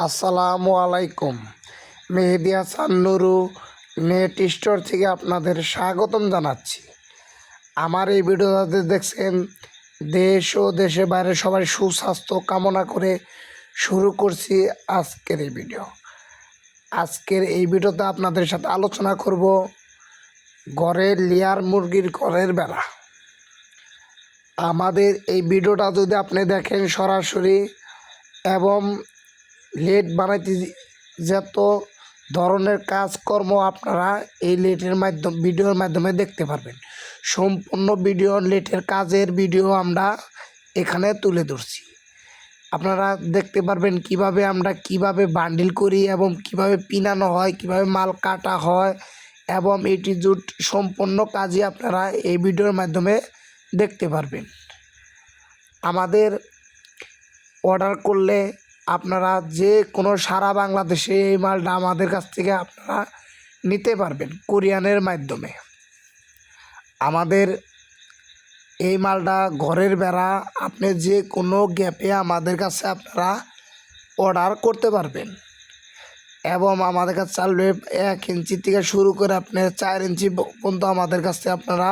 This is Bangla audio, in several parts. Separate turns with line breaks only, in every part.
আসসালামু আলাইকুম। মেহেদী হাসান নুরু নেট স্টোর থেকে আপনাদের স্বাগতম জানাচ্ছি। আমার এই ভিডিওতে দেখছেন দেশ ও দেশের বাইরে সবাই সুস্বাস্থ্য কামনা করে শুরু করছি আজকের এই ভিডিও। আজকের এই ভিডিওতে আপনাদের সাথে আলোচনা করব ঘরের লেয়ার মুরগির ঘরের বেড়া। আমাদের এই ভিডিওটা যদি আপনি দেখেন সরাসরি এবং লেট বানাইতে যত ধরনের কাজকর্ম আপনারা এই ভিডিওর মাধ্যমে দেখতে পারবেন। সম্পূর্ণ ভিডিও লেটের কাজের ভিডিও আমরা এখানে তুলে ধরছি। আপনারা দেখতে পারবেন কিভাবে বান্ডিল করি এবং কিভাবে পিনানো হয়, কিভাবে মাল কাটা হয় এবং এটি জুট সম্পূর্ণ কাজই আপনারা এই ভিডিওর মাধ্যমে দেখতে পারবেন। আমাদের অর্ডার করলে আপনারা যে কোনো সারা বাংলাদেশে এই মালটা আমাদের কাছ থেকে আপনারা নিতে পারবেন কোরিয়ানের মাধ্যমে। আমাদের এই মালটা ঘরের বেড়া আপনি যে কোনো গ্যাপে আমাদের কাছে আপনারা অর্ডার করতে পারবেন এবং আমাদের কাছে চালবে 1 ইঞ্চি থেকে শুরু করে আপনার 4 ইঞ্চি পর্যন্ত আমাদের কাছে আপনারা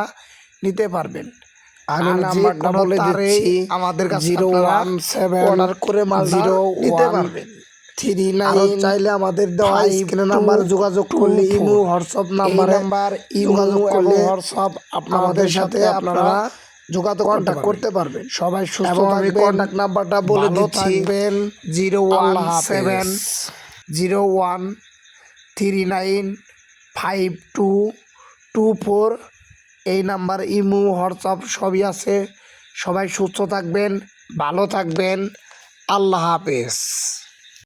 নিতে পারবেন। আমি নাম্বারটা বলে দিচ্ছি, আমাদের কাছে 017 অর্ডার করে মালটা নিতে পারবেন। 39 চাইলে আমাদের দেওয়া স্ক্রিনে নাম্বার যোগাযোগ করলে ইমো হোয়াটসঅ্যাপ নাম্বার যোগাযোগ করলে হোয়াটসঅ্যাপ আমাদের সাথে আপনারা যোগাযোগ কন্টাক্ট করতে পারবেন। সবাই সুস্থ থাকবেন। কন্টাক্ট নাম্বারটা বলে দিচ্ছি 01701395224। এই নাম্বার ইমো হোয়াটসঅ্যাপ সবই আছে। সবাই সুস্থ থাকবেন, ভালো থাকবেন। আল্লাহ হাফেজ।